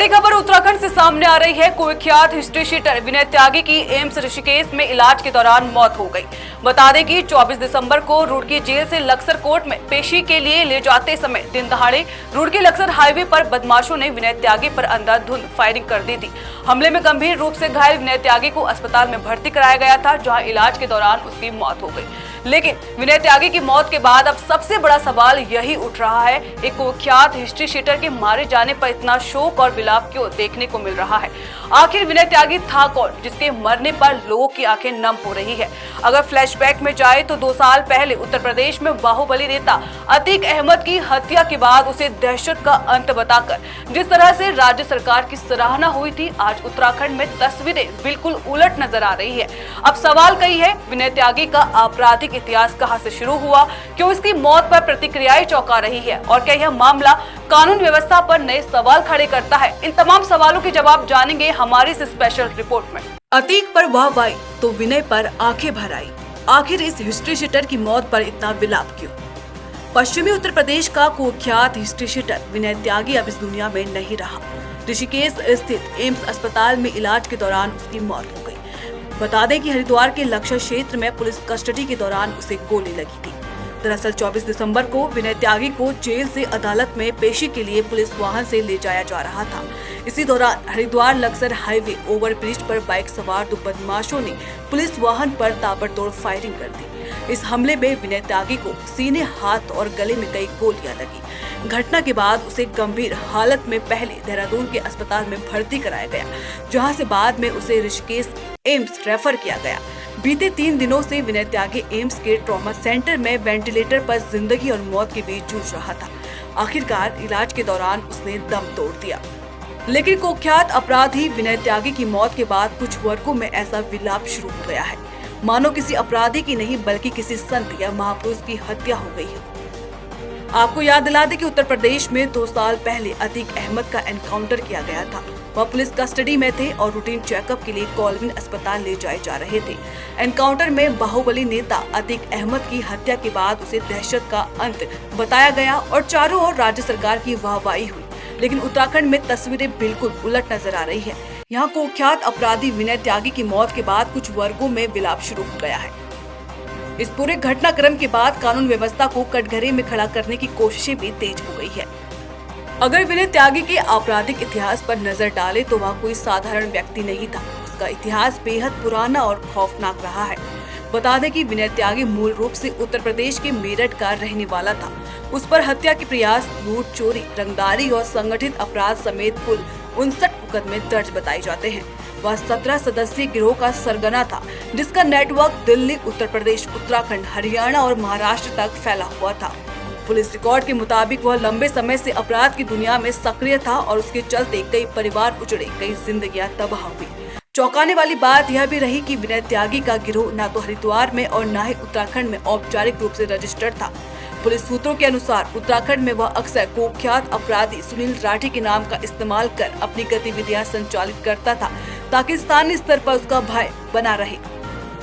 बड़ी खबर उत्तराखंड से सामने आ रही है। कुख्यात हिस्ट्री शीटर विनय त्यागी की एम्स ऋषिकेश में इलाज के दौरान मौत हो गई। बता दें कि 24 दिसंबर को रुड़की जेल से लक्सर कोर्ट में पेशी के लिए ले जाते समय दिन दहाड़े रुड़की लक्सर हाईवे पर बदमाशों ने विनय त्यागी पर अंधाधुंध फायरिंग कर दी थी। हमले में गंभीर रूप से घायल विनय त्यागी को अस्पताल में भर्ती कराया गया था, जहां इलाज के दौरान उसकी मौत हो गई। लेकिन विनय त्यागी की मौत के बाद अब सबसे बड़ा सवाल यही उठ रहा है, एक कुख्यात हिस्ट्री शीटर के मारे जाने पर इतना शोक और विलाप क्यों देखने को मिल रहा है। आखिर विनय त्यागी था कौन, जिसके मरने पर लोगों की आंखें नम हो रही है। अगर फ्लैशबैक में जाए तो 2 साल पहले उत्तर प्रदेश में बाहुबली नेता अतीक अहमद की हत्या के बाद उसे दहशत का अंत बताकर जिस तरह से राज्य सरकार की सराहना हुई थी, आज उत्तराखंड में तस्वीरें बिल्कुल उलट नजर आ रही है। अब सवाल कई है, विनय त्यागी का आपराधिक इतिहास कहां से शुरू हुआ, क्यों इसकी मौत पर प्रतिक्रियाएं चौंका रही है और क्या यह मामला कानून व्यवस्था पर नए सवाल खड़े करता है। इन तमाम सवालों के जवाब जानेंगे हमारी इस स्पेशल रिपोर्ट में। अतीक पर वाहवाही तो विनय पर आंखें भर आई। आखिर इस हिस्ट्री शीटर की मौत पर इतना विलाप क्यों? पश्चिमी उत्तर प्रदेश का कुख्यात हिस्ट्री शीटर विनय त्यागी अब इस दुनिया में नहीं रहा। ऋषिकेश स्थित एम्स अस्पताल में इलाज के दौरान उसकी मौत हो गई। बता दें कि हरिद्वार के लक्सर क्षेत्र में पुलिस कस्टडी के दौरान उसे गोली लगी थी। दरअसल 24 दिसंबर को विनय त्यागी को जेल से अदालत में पेशी के लिए पुलिस वाहन से ले जाया जा रहा था। इसी दौरान हरिद्वार लक्सर हाईवे ओवरब्रिज पर बाइक सवार 2 बदमाशों ने पुलिस वाहन पर ताबड़तोड़ फायरिंग कर दी। इस हमले में विनय त्यागी को सीने, हाथ और गले में कई गोलियां लगी। घटना के बाद उसे गंभीर हालत में पहले देहरादून के अस्पताल में भर्ती कराया गया, जहां से बाद में उसे ऋषिकेश एम्स रेफर किया गया। बीते 3 दिनों से विनय त्यागी एम्स के ट्रॉमा सेंटर में वेंटिलेटर पर जिंदगी और मौत के बीच जूझ रहा था। आखिरकार इलाज के दौरान उसने दम तोड़ दिया। लेकिन कुख्यात अपराधी विनय त्यागी की मौत के बाद कुछ वर्गों में ऐसा विलाप शुरू हो गया है, मानो किसी अपराधी की नहीं बल्कि किसी संत या महापुरुष की हत्या हो गई है। आपको याद दिला दें कि उत्तर प्रदेश में 2 साल पहले अतीक अहमद का एनकाउंटर किया गया था। वह पुलिस कस्टडी में थे और रूटीन चेकअप के लिए कॉलविन अस्पताल ले जाए जा रहे थे। एनकाउंटर में बाहुबली नेता अतीक अहमद की हत्या के बाद उसे दहशत का अंत बताया गया और चारों ओर राज्य सरकार की वाहवाही हुई। लेकिन उत्तराखंड में तस्वीरें बिल्कुल उलट नजर आ रही है। यहाँ कुख्यात अपराधी विनय त्यागी की मौत के बाद कुछ वर्गों में विलाप शुरू हो गया है। इस पूरे घटनाक्रम के बाद कानून व्यवस्था को कटघरे में खड़ा करने की कोशिशें भी तेज हो गई है। अगर विनय त्यागी के आपराधिक इतिहास पर नजर डाले तो वह कोई साधारण व्यक्ति नहीं था। उसका इतिहास बेहद पुराना और खौफनाक रहा है। बता दें कि विनय त्यागी मूल रूप से उत्तर प्रदेश के मेरठ का रहने वाला था। उस पर हत्या के प्रयास, लूट, चोरी, रंगदारी और संगठित अपराध समेत कुल 59 मुकदमे दर्ज बताए जाते हैं। वह 17 सदस्यीय गिरोह का सरगना था, जिसका नेटवर्क दिल्ली, उत्तर प्रदेश, उत्तराखंड, हरियाणा और महाराष्ट्र तक फैला हुआ था। पुलिस रिकॉर्ड के मुताबिक वह लंबे समय से अपराध की दुनिया में सक्रिय था और उसके चलते कई परिवार उजड़े, कई जिंदगियां तबाह हुई। चौंकाने वाली बात यह भी रही कि विनय त्यागी का गिरोह न तो हरिद्वार में और न ही उत्तराखंड में औपचारिक रूप से रजिस्टर्ड था। पुलिस सूत्रों के अनुसार उत्तराखंड में वह अक्सर कुख्यात अपराधी सुनील राठी के नाम का इस्तेमाल कर अपनी गतिविधियां संचालित करता था, ताकि स्थानीय स्तर पर उसका भय बना रहे।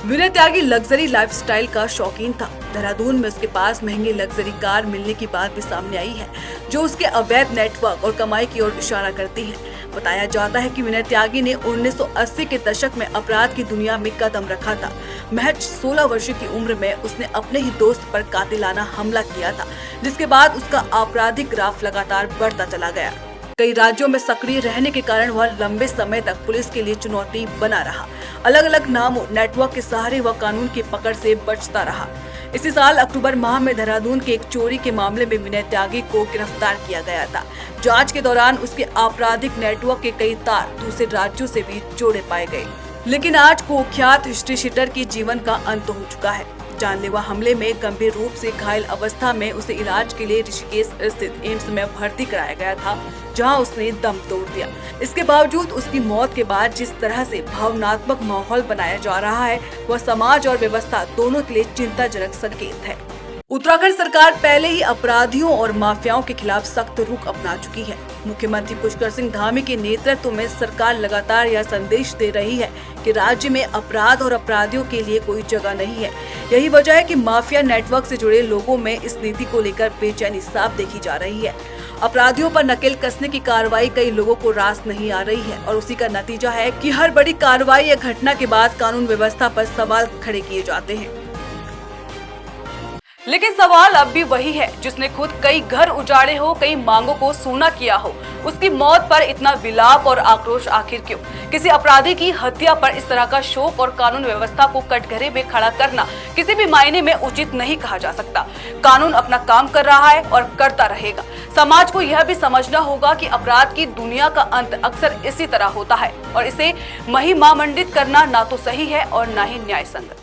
विनय त्यागी लग्जरी लाइफस्टाइल का शौकीन था। देहरादून में उसके पास महंगी लग्जरी कार मिलने की बात भी सामने आई है, जो उसके अवैध नेटवर्क और कमाई की ओर इशारा करती है। बताया जाता है कि विनय त्यागी ने 1980 के दशक में अपराध की दुनिया में कदम रखा था। महज 16 वर्ष की उम्र में उसने अपने ही दोस्त पर कातिलाना हमला किया था, जिसके बाद उसका आपराधिक ग्राफ लगातार बढ़ता चला गया। कई राज्यों में सक्रिय रहने के कारण वह लंबे समय तक पुलिस के लिए चुनौती बना रहा। अलग अलग नामों, नेटवर्क के सहारे वह कानून की पकड़ से बचता रहा। इसी साल अक्टूबर माह में देहरादून के एक चोरी के मामले में विनय त्यागी को गिरफ्तार किया गया था। जांच के दौरान उसके आपराधिक नेटवर्क के कई तार दूसरे राज्यों से भी जोड़े पाए गए। लेकिन आज कुख्यात हिस्ट्री शीटर के जीवन का अंत हो चुका है। जानलेवा हमले में गंभीर रूप से घायल अवस्था में उसे इलाज के लिए ऋषिकेश स्थित एम्स में भर्ती कराया गया था, जहां उसने दम तोड़ दिया। इसके बावजूद उसकी मौत के बाद जिस तरह से भावनात्मक माहौल बनाया जा रहा है, वह समाज और व्यवस्था दोनों के लिए चिंताजनक संकेत है। उत्तराखंड सरकार पहले ही अपराधियों और माफियाओं के खिलाफ सख्त रुख अपना चुकी है। मुख्यमंत्री पुष्कर सिंह धामी के नेतृत्व में सरकार लगातार यह संदेश दे रही है कि राज्य में अपराध और अपराधियों के लिए कोई जगह नहीं है। यही वजह है कि माफिया नेटवर्क से जुड़े लोगों में इस नीति को लेकर बेचैनी साफ देखी जा रही है। अपराधियों पर नकेल कसने की कार्रवाई कई लोगों को रास नहीं आ रही है और उसी का नतीजा है कि हर बड़ी कार्रवाई या घटना के बाद कानून व्यवस्था पर सवाल खड़े किए जाते हैं। लेकिन सवाल अब भी वही है, जिसने खुद कई घर उजाड़े हो, कई मांगों को सूना किया हो, उसकी मौत पर इतना विलाप और आक्रोश आखिर क्यों? किसी अपराधी की हत्या पर इस तरह का शोक और कानून व्यवस्था को कटघरे में खड़ा करना किसी भी मायने में उचित नहीं कहा जा सकता। कानून अपना काम कर रहा है और करता रहेगा। समाज को यह भी समझना होगा कि अपराध की दुनिया का अंत अक्सर इसी तरह होता है और इसे महिमामंडित करना ना तो सही है और ना ही न्याय संगत।